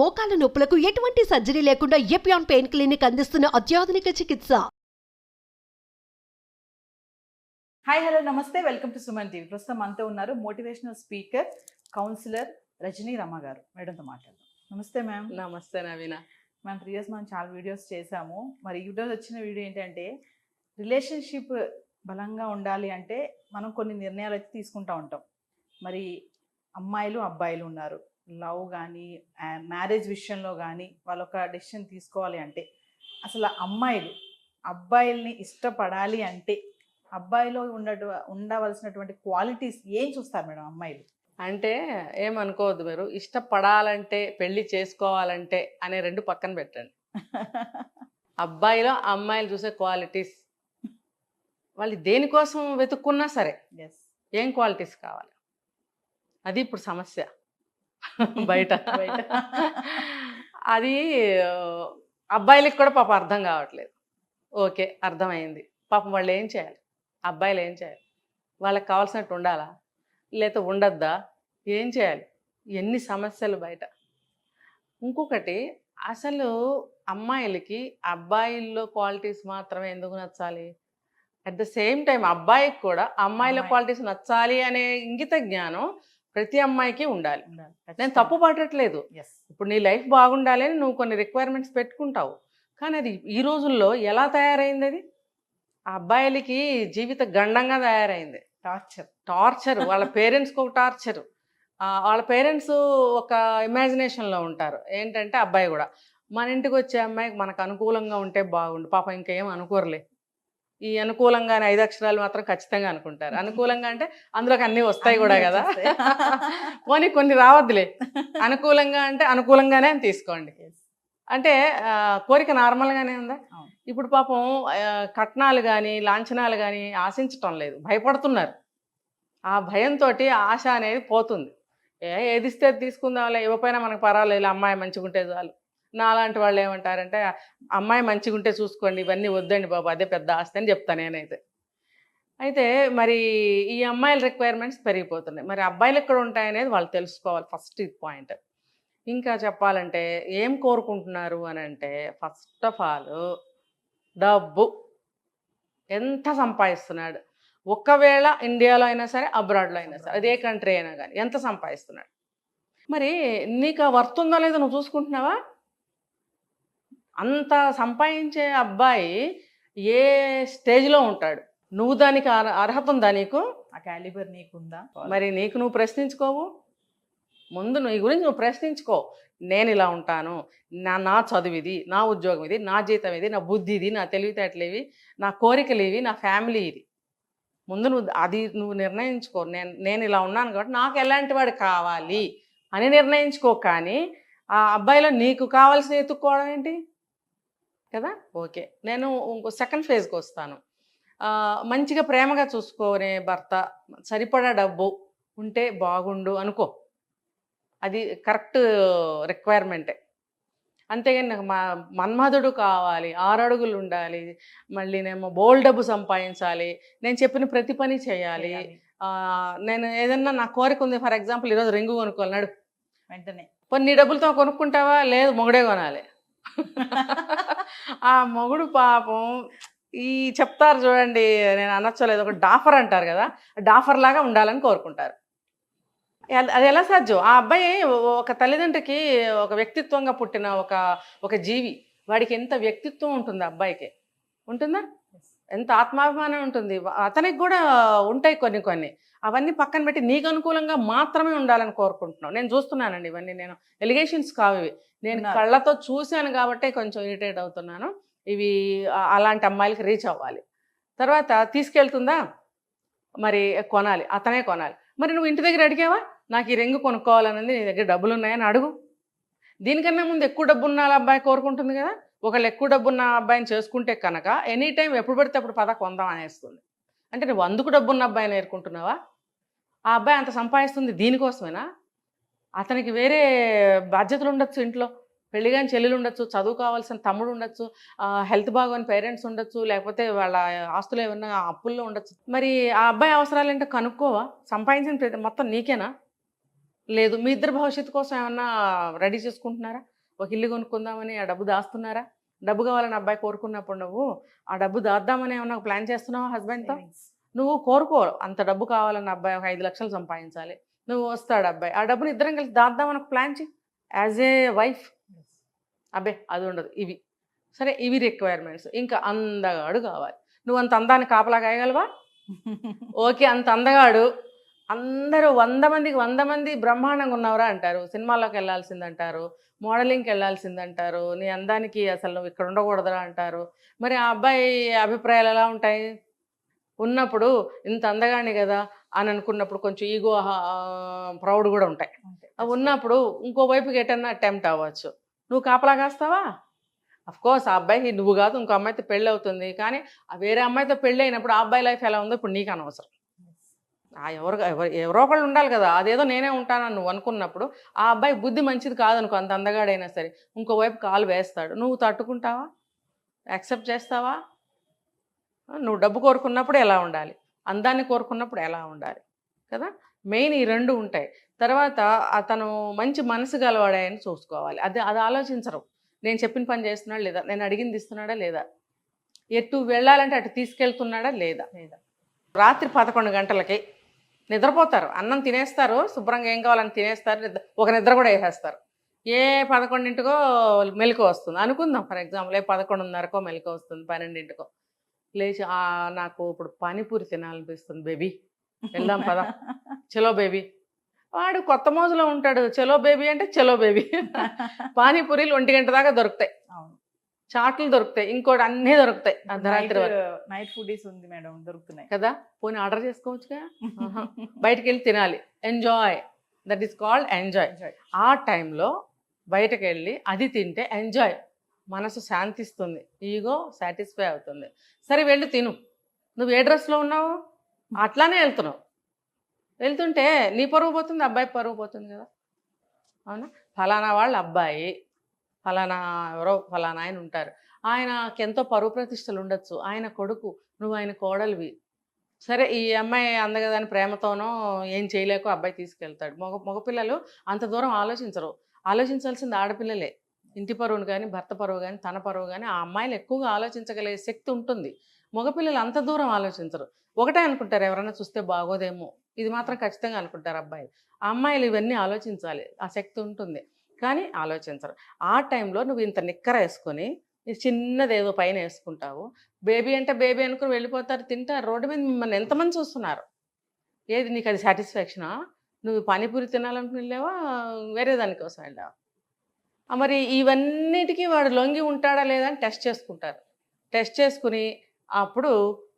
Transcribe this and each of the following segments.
మోకాల నొప్పులకు ఎటువంటి సర్జరీ లేకుండా ఎపియాన్ పెయిన్ క్లినిక్ అందిస్తున్న అత్యాధునిక చికిత్స. హాయ్ హలో నమస్తే, వెల్కమ్ టు సుమన్ టీవీ. ప్రస్తుతం మనతో ఉన్నారు motivational speaker, counsellor Rajani Rama గారు. మేడంతో మాట్లాడదాం. నమస్తే మ్యామ్. నమస్తే నవీన. మ్యామ్, ప్రీవియస్ మనం చాలా వీడియోస్ చేసాము. మరి ఈరోజు వచ్చిన వీడియో ఏంటంటే, రిలేషన్షిప్ బలంగా ఉండాలి అంటే మనం కొన్ని నిర్ణయాలు అయితే తీసుకుంటూ ఉంటాం. మరి అమ్మాయిలు అబ్బాయిలు ఉన్నారు. లవ్ కానీ మ్యారేజ్ విషయంలో కానీ వాళ్ళు ఒక డెసిషన్ తీసుకోవాలి అంటే, అసలు అమ్మాయిలు అబ్బాయిల్ని ఇష్టపడాలి అంటే అబ్బాయిలో ఉండవలసినటువంటి క్వాలిటీస్ ఏం చూస్తారు మేడం అమ్మాయిలు? అంటే ఏమనుకోవద్దు మీరు, ఇష్టపడాలంటే పెళ్లి చేసుకోవాలంటే అనే రెండు పక్కన పెట్టండి. అబ్బాయిలో అమ్మాయిలు చూసే క్వాలిటీస్, వాళ్ళు దేనికోసం వెతుక్కున్నా సరే ఏం క్వాలిటీస్ కావాలి, అది ఇప్పుడు సమస్య బయట. అది అబ్బాయిలకి కూడా పాపం అర్థం కావట్లేదు. ఓకే, అర్థమైంది. పాపం వాళ్ళు ఏం చేయాలి, అబ్బాయిలు ఏం చేయాలి? వాళ్ళకి కావాల్సినట్టు ఉండాలా లేకపోతే ఉండద్దా? ఏం చేయాలి? ఎన్ని సమస్యలు బయట. ఇంకొకటి, అసలు అమ్మాయిలకి అబ్బాయిల్లో క్వాలిటీస్ మాత్రమే ఎందుకు నచ్చాలి? అట్ ద సేమ్ టైం అబ్బాయికి కూడా అమ్మాయిల క్వాలిటీస్ నచ్చాలి అనే ఇంగిత జ్ఞానం ప్రతి అమ్మాయికి ఉండాలి. నేను తప్పు పడట్లేదు. ఇప్పుడు నీ లైఫ్ బాగుండాలి అని నువ్వు కొన్ని రిక్వైర్మెంట్స్ పెట్టుకుంటావు, కానీ అది ఈ రోజుల్లో ఎలా తయారైంది? అది ఆ అబ్బాయిలకి జీవిత గండంగా తయారైంది. టార్చర్ వాళ్ళ పేరెంట్స్కి ఒక టార్చర్. వాళ్ళ పేరెంట్స్ ఒక ఇమాజినేషన్లో ఉంటారు. ఏంటంటే అబ్బాయి కూడా మన ఇంటికి వచ్చే అమ్మాయికి మనకు అనుకూలంగా ఉంటే బాగుండు. పాపం ఇంకేం అనుకోరులే. ఈ అనుకూలంగానే 5 అక్షరాలు మాత్రం ఖచ్చితంగా అనుకుంటారు. అనుకూలంగా అంటే అందులోకి అన్నీ వస్తాయి కూడా కదా. పోనీ కొన్ని రావద్దులే. అనుకూలంగా అంటే అనుకూలంగానే అని తీసుకోండి. అంటే కోరిక నార్మల్గానే ఉందా? ఇప్పుడు పాపం కట్నాలు కానీ లాంఛనాలు కానీ ఆశించటం లేదు, భయపడుతున్నారు. ఆ భయంతో ఆశ అనేది పోతుంది. ఏది ఇస్తే తీసుకుందాంలే, ఇవ్వపోయినా మనకు పర్వాలేదు, అమ్మాయి మంచిగా ఉంటే చాలు. నాలాంటి వాళ్ళు ఏమంటారంటే, అమ్మాయి మంచిగా ఉంటే చూసుకోండి, ఇవన్నీ వద్దండి బాబు, అదే పెద్ద ఆస్తి అని చెప్తాను నేనైతే. అయితే మరి ఈ అమ్మాయిల రిక్వైర్మెంట్స్ పెరిగిపోతున్నాయి. మరి అబ్బాయిలు ఎక్కడ ఉంటాయనేది వాళ్ళు తెలుసుకోవాలి. ఫస్ట్ ఇది పాయింట్. ఇంకా చెప్పాలంటే ఏం కోరుకుంటున్నారు అని అంటే, ఫస్ట్ ఆఫ్ ఆల్ డబ్బు. ఎంత సంపాదిస్తున్నాడు, ఒకవేళ ఇండియాలో అయినా సరే అబ్రాడ్లో అయినా సరే, అదే కంట్రీ అయినా కానీ ఎంత సంపాదిస్తున్నాడు. మరి నీకు ఆ వర్త్ ఉందో లేదో నువ్వు చూసుకుంటున్నావా? అంత సంపాదించే అబ్బాయి ఏ స్టేజ్లో ఉంటాడు? నువ్వు దానికి అర్హత ఉందా? నీకు ఆ క్యాలిబర్ నీకుందా? మరి నీకు నువ్వు ప్రశ్నించుకోవు. ముందు నీ గురించి నువ్వు ప్రశ్నించుకో. నేను ఇలా ఉంటాను, నా చదువు ఇది, నా ఉద్యోగం ఇది, నా జీతం ఇది, నా బుద్ధి ఇది, నా తెలివితేటలు ఇవి, నా కోరికలు ఇవి, నా ఫ్యామిలీ ఇది. ముందు నువ్వు నిర్ణయించుకో. నేను ఇలా ఉన్నాను కాబట్టి నాకు ఎలాంటి వాడు కావాలి అని నిర్ణయించుకో. కానీ ఆ అబ్బాయిలో నీకు కావాల్సిన ఎత్తుక్కోవడం ఏంటి కదా? ఓకే, నేను ఇంకో సెకండ్ ఫేజ్కి వస్తాను. మంచిగా ప్రేమగా చూసుకునే భర్త, సరిపడా డబ్బు ఉంటే బాగుండు అనుకో. అది కరెక్ట్ రిక్వైర్మెంటే. అంతేగాని నాకు మన్మధుడు కావాలి, 6 అడుగులు ఉండాలి, మళ్ళీ నేను బోల్ డబ్బు సంపాదించాలి, నేను చెప్పిన ప్రతి పని చేయాలి, నేను ఏదన్నా నా కోరిక ఉంది, ఫర్ ఎగ్జాంపుల్ ఈరోజు రింగు కొనుక్కోవాలి, వెంటనే కొన్ని డబ్బులతో కొనుక్కుంటావా? లేదు, మొగుడే కొనాలి. ఆ మొగుడు పాపం ఈ చెప్తారు చూడండి, నేను అనొచ్చలేదు, ఒక డాఫర్ అంటారు కదా, డాఫర్ లాగా ఉండాలని కోరుకుంటారు. అది ఎలా సాధ్యం? ఆ అబ్బాయి ఒక తల్లిదండ్రికి ఒక వ్యక్తిత్వంగా పుట్టిన ఒక జీవి. వాడికి ఎంత వ్యక్తిత్వం ఉంటుంది అబ్బాయికి? ఉంటుందా? ఎంత ఆత్మాభిమానం ఉంటుంది? అతనికి కూడా ఉంటాయి కొన్ని. అవన్నీ పక్కన పెట్టి నీకు అనుకూలంగా మాత్రమే ఉండాలని కోరుకుంటున్నావు. నేను చూస్తున్నానండి ఇవన్నీ. నేను ఎలిగేషన్స్ కావు ఇవి, నేను కళ్ళతో చూశాను కాబట్టి కొంచెం ఇరిటేట్ అవుతున్నాను. ఇవి అలాంటి అమ్మాయిలకి రీచ్ అవ్వాలి. తర్వాత తీసుకెళ్తుందా? మరి కొనాలి, అతనే కొనాలి. మరి నువ్వు ఇంటి దగ్గర అడిగావా, నాకు ఈ రింగు కొనుక్కోవాలన్నది, నీ దగ్గర డబ్బులు ఉన్నాయని అడుగు. దీనికన్నా ముందు ఎక్కువ డబ్బు ఉన్న అబ్బాయి కోరుకుంటుంది కదా. ఒకళ్ళు ఎక్కువ డబ్బున్న అబ్బాయిని చేసుకుంటే కనుక ఎనీ టైం ఎప్పుడు పడితే అప్పుడు పద కొందాం అనేస్తుంది. అంటే నువ్వు అందుకు డబ్బున్న అబ్బాయిని ఏరుకుంటున్నావా? ఆ అబ్బాయి అంత సంపాదిస్తుంది దీనికోసమేనా? అతనికి వేరే బాధ్యతలు ఉండొచ్చు, ఇంట్లో పెళ్ళిగాని చెల్లెలు ఉండొచ్చు, చదువు కావాల్సిన తమ్ముడు ఉండొచ్చు, హెల్త్ బాగోని పేరెంట్స్ ఉండొచ్చు, లేకపోతే వాళ్ళ ఆస్తులు ఏమన్నా అప్పుల్లో ఉండొచ్చు. మరి ఆ అబ్బాయి అవసరాలు ఏంటో కనుక్కోవా? సంపాదించిన మొత్తం నీకేనా? లేదు మీ ఇద్దరు భవిష్యత్తు కోసం ఏమన్నా రెడీ చేసుకుంటున్నారా? ఒక ఇల్లు కొనుక్కుందామని ఆ డబ్బు దాస్తున్నారా? డబ్బు కావాలని అబ్బాయి కోరుకున్నప్పుడు నువ్వు ఆ డబ్బు దాద్దామని ఏమన్నా ప్లాన్ చేస్తున్నావా హస్బెండ్తో? నువ్వు కోరుకో అంత డబ్బు కావాలని అబ్బాయి ఒక 5 లక్షలు సంపాదించాలి, నువ్వు వస్తాడు అబ్బాయి, ఆ డబ్బుని ఇద్దరం కలిసి దాద్దామని ఒక ప్లాన్ చేయి యాజ్ ఏ వైఫ్. అబ్బే అది ఉండదు. ఇవి సరే, ఇవి రిక్వైర్మెంట్స్. ఇంకా అందగాడు కావాలి. నువ్వు అంత అందాన్ని కాపలా కాయగలవా? ఓకే, అంత అందగాడు. అందరూ 100 మందికి 100 మంది బ్రహ్మాండంగా ఉన్నవరా అంటారు, సినిమాల్లోకి వెళ్ళాల్సిందంటారు, మోడలింగ్కి వెళ్ళాల్సిందంటారు, నీ అందానికి అసలు నువ్వు ఇక్కడ ఉండకూడదురా అంటారు. మరి ఆ అబ్బాయి అభిప్రాయాలు ఎలా ఉంటాయి? ఉన్నప్పుడు ఇంత అందగాని కదా అని అనుకున్నప్పుడు కొంచెం ఈగో ప్రౌడ్ కూడా ఉంటాయి. అవి ఉన్నప్పుడు ఇంకో వైపుకి ఎటన్నా అటెంప్ట్ అవ్వచ్చు. నువ్వు కాపలా కాస్తావా? కోర్స్ ఆ అబ్బాయికి నువ్వు కాదు ఇంకో అమ్మాయితో పెళ్ళి అవుతుంది, కానీ ఆ వేరే అమ్మాయితో పెళ్ళి అయినప్పుడు ఆ అబ్బాయి లైఫ్ ఎలా ఉందో ఇప్పుడు నీకు అనవసరం. ఎవరో ఒకళ్ళు ఉండాలి కదా. అదేదో నేనే ఉంటానని నువ్వు అనుకున్నప్పుడు ఆ అబ్బాయి బుద్ధి మంచిది కాదనుకో, అంత అందగాడైనా సరే ఇంకోవైపు కాలు వేస్తాడు, నువ్వు తట్టుకుంటావా? యాక్సెప్ట్ చేస్తావా? నువ్వు డబ్బు కోరుకున్నప్పుడు ఎలా ఉండాలి, అందాన్ని కోరుకున్నప్పుడు ఎలా ఉండాలి కదా. మెయిన్ ఈ 2 ఉంటాయి. తర్వాత అతను మంచి మనసు గలవాడని చూసుకోవాలి. అది ఆలోచించరు. నేను చెప్పిన పని చేస్తున్నాడా లేదా, నేను అడిగింది ఇస్తున్నాడా లేదా, ఎటు వెళ్ళాలంటే అటు తీసుకెళ్తున్నాడా లేదా. రాత్రి 11 గంటలకి నిద్రపోతారు, అన్నం తినేస్తారు, శుభ్రంగా ఏం కావాలని తినేస్తారు, ఒక నిద్ర కూడా వేసేస్తారు. ఏ 11ంటికో మెలకు వస్తుంది అనుకుందాం, ఫర్ ఎగ్జాంపుల్ 11:30కో మెలకు వస్తుంది, 12ంటికో లేచి నాకు ఇప్పుడు పానీపూరి తినాలనిపిస్తుంది బేబీ, వెళ్దాం పదా, చలో బేబీ. వాడు కొత్త మోజులో ఉంటాడు, చలో బేబీ అంటే చలో బేబీ. పానీపూరీలు 1 గంట దాకా దొరుకుతాయి, చాట్లు దొరుకుతాయి, ఇంకోటి అన్నీ దొరుకుతాయి. అర్ధరాత్రి నైట్ ఫుడీస్ ఉంది మేడం, దొరుకుతున్నాయి కదా, పోనీ ఆర్డర్ చేసుకోవచ్చుగా. బయటకు వెళ్ళి తినాలి, enjoy, that is called enjoy. ఆ టైంలో బయటకు వెళ్ళి అది తింటే ఎంజాయ్, మనసు శాంతిస్తుంది, ఈగో సాటిస్ఫై అవుతుంది. సరే వెళ్ళి తిను, నువ్వు ఏ డ్రెస్లో ఉన్నావు అట్లానే వెళ్తున్నావు, వెళ్తుంటే నీ పరువు పోతుంది, అబ్బాయి పరువు పోతుంది కదా. అవునా? ఫలానా వాళ్ళ అబ్బాయి, ఫలానా ఎవరో ఫలానా ఆయన ఉంటారు, ఆయనకి ఎంతో పరువు ప్రతిష్టలు ఉండొచ్చు, ఆయన కొడుకు, నువ్వు ఆయన కోడలివి. సరే ఈ అమ్మాయి అందగదని ప్రేమతోనో ఏం చేయలేకో అబ్బాయి తీసుకెళ్తాడు. మగపిల్లలు అంత దూరం ఆలోచించరు. ఆలోచించాల్సింది ఆడపిల్లలే. ఇంటి పరువును కానీ, భర్త పరువు కానీ, తన పరువు కానీ ఆ అమ్మాయిలు ఎక్కువగా ఆలోచించగలిగే శక్తి ఉంటుంది. మగపిల్లలు అంత దూరం ఆలోచించరు. ఒకటే అనుకుంటారు, ఎవరైనా చూస్తే బాగోదేమో, ఇది మాత్రం ఖచ్చితంగా అనుకుంటారు అబ్బాయిలు. ఆ అమ్మాయిలు ఇవన్నీ ఆలోచించాలి, ఆ శక్తి ఉంటుంది, కానీ ఆలోచించరు. ఆ టైంలో నువ్వు ఇంత నిక్కర వేసుకొని చిన్నది ఏదో పైన వేసుకుంటావు, బేబీ అంటే బేబీ అనుకుని వెళ్ళిపోతారు, తింటారు. రోడ్డు మీద మిమ్మల్ని ఎంతమంది చూస్తున్నారు, ఏది నీకు అది సాటిస్ఫాక్షనా? నువ్వు పానీపూరి తినాలనుకుని వెళ్ళావా, వేరే దానికోసం వెళ్ళావా? మరి ఇవన్నిటికీ వాడు లొంగి ఉంటాడా లేదా అని టెస్ట్ చేసుకుంటారు. టెస్ట్ చేసుకుని అప్పుడు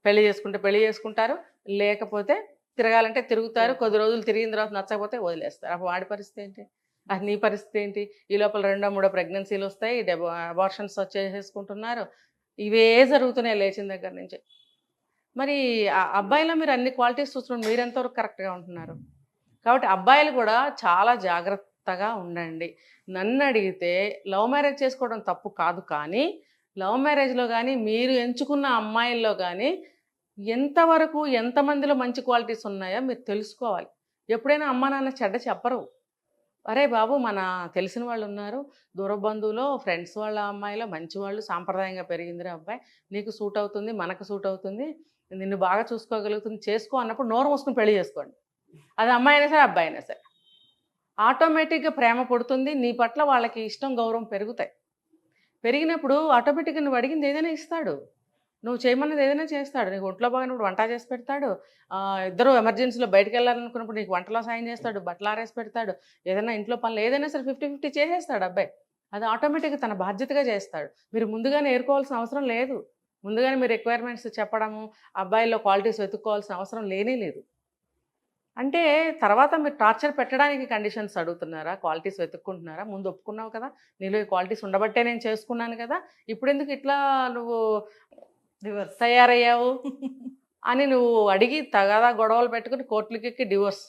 పెళ్లి చేసుకుంటారు, లేకపోతే తిరగాలంటే తిరుగుతారు. కొద్ది రోజులు తిరిగిన తర్వాత నచ్చకపోతే వదిలేస్తారు. అప్పుడు వాడి పరిస్థితి ఏంటి, అది నీ పరిస్థితి ఏంటి? ఈ లోపల 2, 3 ప్రెగ్నెన్సీలు వస్తాయి, అబార్షన్స్ వచ్చేసుకుంటున్నారు, ఇవే జరుగుతున్నాయి లేచిన దగ్గర నుంచి. మరి ఆ అబ్బాయిలో మీరు అన్ని క్వాలిటీస్ చూస్తున్నారు, మీరు ఎంతవరకు కరెక్ట్గా ఉంటున్నారు? కాబట్టి అబ్బాయిలు కూడా చాలా జాగ్రత్తగా ఉండండి. నన్ను అడిగితే లవ్ మ్యారేజ్ చేసుకోవడం తప్పు కాదు, కానీ లవ్ మ్యారేజ్లో కానీ మీరు ఎంచుకున్న అమ్మాయిల్లో కానీ ఎంతవరకు ఎంతమందిలో మంచి క్వాలిటీస్ ఉన్నాయో మీరు తెలుసుకోవాలి. ఎప్పుడైనా అమ్మా నాన్న చెడ్డ చెప్పరు. అరే బాబు, మన తెలిసిన వాళ్ళు ఉన్నారు, దూర బంధువులో ఫ్రెండ్స్ వాళ్ళ అమ్మాయిలో మంచి వాళ్ళు, సాంప్రదాయంగా పెరిగిందిరే అబ్బాయి, నీకు సూట్ అవుతుంది, మనకు సూట్ అవుతుంది, నిన్ను బాగా చూసుకోగలుగుతుంది, చేసుకో అన్నప్పుడు నోరు మూసుకుని పెళ్లి చేసుకోండి. అది అమ్మాయి అయినా సరే అబ్బాయి అయినా సరే. ఆటోమేటిక్గా ప్రేమ పుడుతుంది, నీ పట్ల వాళ్ళకి ఇష్టం గౌరవం పెరుగుతాయి. పెరిగినప్పుడు ఆటోమేటిక్గా నువ్వు అడిగింది ఏదైనా ఇస్తాడు, నువ్వు చేయమన్నది ఏదైనా చేస్తాడు. నీకు ఒంట్లో బాగానప్పుడు వంట చేసి పెడతాడు, ఇద్దరు ఎమర్జెన్సీలో బయటకు వెళ్ళాలనుకున్నప్పుడు నీకు వంటలో సాయం చేస్తాడు, బట్టలు ఆరేసి పెడతాడు, ఏదైనా ఇంట్లో పనులు ఏదైనా సరే 50-50 చేసేస్తాడు అబ్బాయి. అది ఆటోమేటిక్గా తన బాధ్యతగా చేస్తాడు. మీరు ముందుగానే ఏరుకోవాల్సిన అవసరం లేదు. ముందుగానే మీరు రిక్వైర్మెంట్స్ చెప్పడము, అబ్బాయిలో క్వాలిటీస్ వెతుక్కోవాల్సిన అవసరం లేనే లేదు. అంటే తర్వాత మీరు టార్చర్ పెట్టడానికి కండిషన్స్ అడుగుతున్నారా, క్వాలిటీస్ వెతుక్కుంటున్నారా? ముందు ఒప్పుకున్నావు కదా, నీలో ఈ క్వాలిటీస్ ఉండబట్టే నేను చేసుకున్నాను కదా, ఇప్పుడు ఎందుకు ఇట్లా నువ్వు తయారయ్యావు అని నువ్వు అడిగి తగదా గొడవలు పెట్టుకుని కోర్టులకి ఎక్కి డివోర్స్.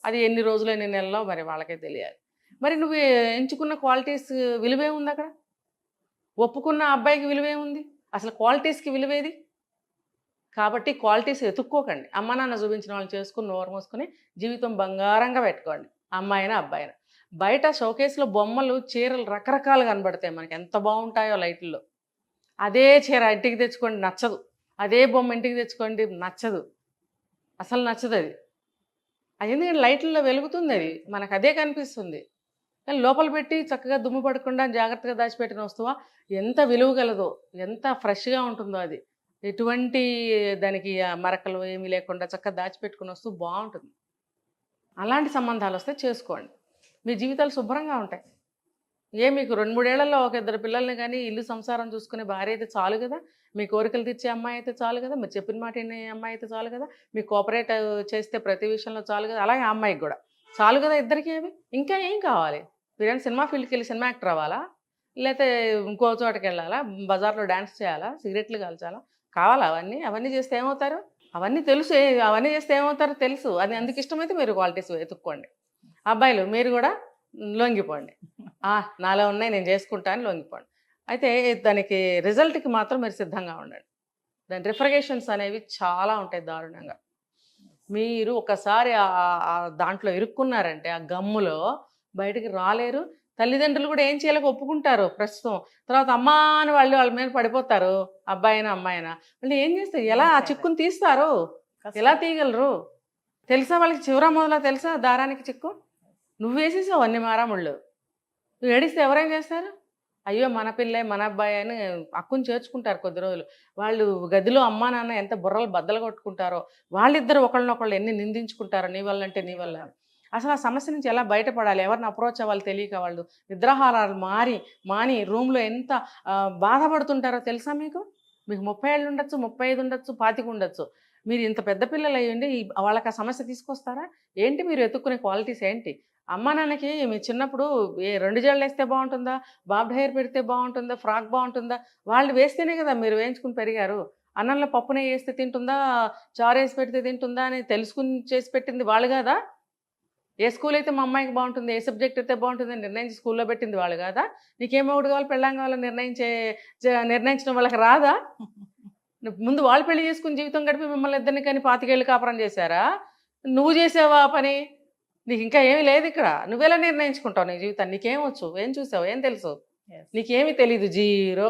అది ఎన్ని రోజులు ఎన్ని నెలలో మరి వాళ్ళకే తెలియాలి. మరి నువ్వు ఎంచుకున్న క్వాలిటీస్ విలువే ఉంది అక్కడ, ఒప్పుకున్న అబ్బాయికి విలువే ఉంది, అసలు క్వాలిటీస్కి విలువేది? కాబట్టి క్వాలిటీస్ ఎత్తుక్కోకండి. అమ్మ నాన్న చూపించిన వాళ్ళు చేసుకుని నోరు మూసుకొని జీవితం బంగారంగా పెట్టుకోండి. అమ్మాయినా అబ్బాయినా. బయట షోకేస్లో బొమ్మలు చీరలు రకరకాలు కనబడతాయి మనకి, ఎంత బాగుంటాయో లైట్లలో. అదే చీర ఇంటికి తెచ్చుకోండి నచ్చదు, అదే బొమ్మ ఇంటికి తెచ్చుకోండి నచ్చదు, అసలు నచ్చదు అది. అది ఎందుకంటే లైట్లలో వెలుగుతుంది, అది మనకు అదే కనిపిస్తుంది. కానీ లోపల పెట్టి చక్కగా దుమ్ము పడకుండా జాగ్రత్తగా దాచిపెట్టిన వస్తువా ఎంత విలువ గలదో, ఎంత ఫ్రెష్గా ఉంటుందో అది. ఎటువంటి దానికి మరకలు ఏమీ లేకుండా చక్కగా దాచిపెట్టుకుని వస్తువు బాగుంటుంది. అలాంటి సంబంధాలు వస్తే చేసుకోండి, మీ జీవితాలు శుభ్రంగా ఉంటాయి. మీకు 2-3 ఏళ్లలో ఒక 2 పిల్లల్ని కానీ ఇల్లు సంసారం చూసుకునే భార్య అయితే చాలు కదా, మీ కోరికలు తీర్చే అమ్మాయి అయితే చాలు కదా, మీరు చెప్పిన మాట వినే అమ్మాయి అయితే చాలు కదా, మీ కోఆపరేట్ చేస్తే ప్రతి విషయంలో చాలు కదా, అలాగే ఆ అమ్మాయికి కూడా చాలు కదా ఇద్దరికి. ఏమి ఇంకా ఏం కావాలి? మీరేమైనా సినిమా ఫీల్డ్కి వెళ్ళి సినిమా యాక్టర్ అవ్వాలా, లేకపోతే ఇంకో చోటకి వెళ్ళాలా, బజార్లో డ్యాన్స్ చేయాలా, సిగరెట్లు కాల్చాలా? కావాలా అవన్నీ చేస్తే ఏమవుతారు? అవన్నీ తెలుసు, అవన్నీ చేస్తే ఏమవుతారో తెలుసు. అది అందుకు ఇష్టమైతే మీరు క్వాలిటీస్ వెతుక్కోండి. అబ్బాయిలు మీరు కూడా లొంగిపోండి, నాలో ఉన్నాయి నేను చేసుకుంటాను లొంగిపోండి. అయితే దానికి రిజల్ట్కి మాత్రం మీరు సిద్ధంగా ఉండండి. దాని రిఫ్రిగేషన్స్ అనేవి చాలా ఉంటాయి దారుణంగా. మీరు ఒకసారి దాంట్లో ఇరుక్కున్నారంటే ఆ గమ్ములో బయటికి రాలేరు. తల్లిదండ్రులు కూడా ఏం చేయాలో ఒప్పుకుంటారు ప్రస్తుతం, తర్వాత అమ్మా అని వాళ్ళ మీద పడిపోతారు, అబ్బాయినా అమ్మాయినా. వాళ్ళు ఏం చేస్తారు, ఎలా ఆ చిక్కుని తీస్తారు, ఎలా తీయగలరు? తెలుసా వాళ్ళకి చివర మొదలా తెలుసా దారానికి చిక్కు? నువ్వు వేసేసావు అన్ని మారాముళ్ళు. నువ్వు ఏడిస్తే ఎవరేం చేస్తారు? అయ్యో మన పిల్లే మన అబ్బాయి అని అక్కుని చేర్చుకుంటారు కొద్ది రోజులు. వాళ్ళు గదిలో అమ్మా నాన్న ఎంత బుర్రలు బద్దలు కొట్టుకుంటారో, వాళ్ళిద్దరు ఒకళ్ళనొకళ్ళు ఎన్ని నిందించుకుంటారో, నీ వల్ల అంటే నీ వల్ల. అసలు ఆ సమస్య నుంచి ఎలా బయటపడాలి, ఎవరిని అప్రోచ్ అవ్వాలి తెలియక వాళ్ళు నిద్రాహారాలు మాని రూమ్లో ఎంత బాధపడుతుంటారో తెలుసా మీకు? మీకు 30 ఏళ్ళు ఉండొచ్చు, 35 ఉండొచ్చు, 25 ఉండొచ్చు. మీరు ఇంత పెద్ద పిల్లలు అయ్యండి వాళ్ళకి ఆ సమస్య తీసుకొస్తారా? ఏంటి మీరు వెతుక్కునే క్వాలిటీస్ ఏంటి? అమ్మా నాన్నకి మీ చిన్నప్పుడు 2 జడలు వేస్తే బాగుంటుందా, బాబ్డ్ హెయిర్ పెడితే బాగుంటుందా, ఫ్రాక్ బాగుంటుందా? వాళ్ళు వేస్తేనే కదా మీరు వేయించుకుని పెరిగారు. అన్నంలో పప్పునే వేస్తే తింటుందా, చారు వేసి పెడితే తింటుందా అని తెలుసుకుని చేసి పెట్టింది వాళ్ళు కదా. ఏ స్కూల్ అయితే మా అమ్మాయికి బాగుంటుంది, ఏ సబ్జెక్ట్ అయితే బాగుంటుంది అని నిర్ణయించి స్కూల్లో పెట్టింది వాళ్ళు కదా. నీకేమొకటి కావాలి పెళ్ళాం కావాలని నిర్ణయించిన వాళ్ళకి రాదా? ముందు వాళ్ళు పెళ్లి చేసుకుని జీవితం గడిపి మిమ్మల్ని ఇద్దరిని కానీ 25 ఏళ్ళు కాపురం చేశారా? నువ్వు చేసావా పని? నీకు ఇంకా ఏమీ లేదు ఇక్కడ. నువ్వెలా నిర్ణయించుకుంటావు నీ జీవితాన్ని? నీకేమొచ్చు, ఏం చూసావు, ఏం తెలుసు? నీకేమీ తెలీదు, జీరో.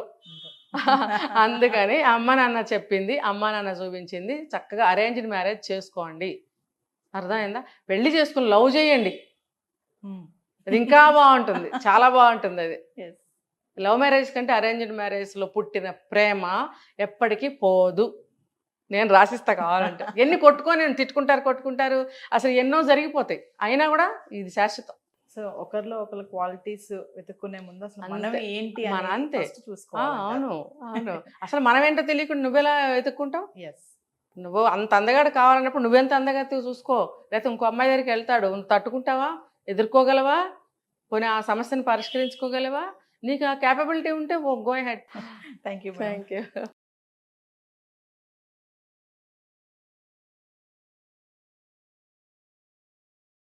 అందుకని అమ్మ నాన్న చెప్పింది, అమ్మ నాన్న చూపించింది, చక్కగా అరేంజ్డ్ మ్యారేజ్ చేసుకోండి. అర్థమైందా? పెళ్లి చేసుకుని లవ్ చేయండి, అది ఇంకా బాగుంటుంది, చాలా బాగుంటుంది. అది లవ్ మ్యారేజ్ కంటే అరేంజ్డ్ మ్యారేజ్లో పుట్టిన ప్రేమ ఎప్పటికీ పోదు. నేను రాసిస్తా కావాలంటే. ఎన్ని కొట్టుకుంటారు, అసలు ఎన్నో జరిగిపోతాయి, అయినా కూడా ఇది శాశ్వతం. సో ఒకరిలో ఒకరు క్వాలిటీస్ వెతుక్కునే ముందు అసలు మనం ఏంటి మన అంతే చూసుకోవాలి. అవును. అసలు మనం ఏంటో తెలియకుండా నువ్వెలా వెతుక్కుంటావు? నువ్వు అంత అందగాడు కావాలన్నప్పుడు నువ్వెంత అందగా చూసుకో. లేకపోతే ఇంకో అమ్మాయి దగ్గరికి వెళ్తాడు, నువ్వు తట్టుకుంటావా, ఎదుర్కోగలవా, పోనీ ఆ సమస్యను పరిష్కరించుకోగలవా? నీకు ఆ క్యాపబిలిటీ ఉంటే గో హెడ్. Thank you.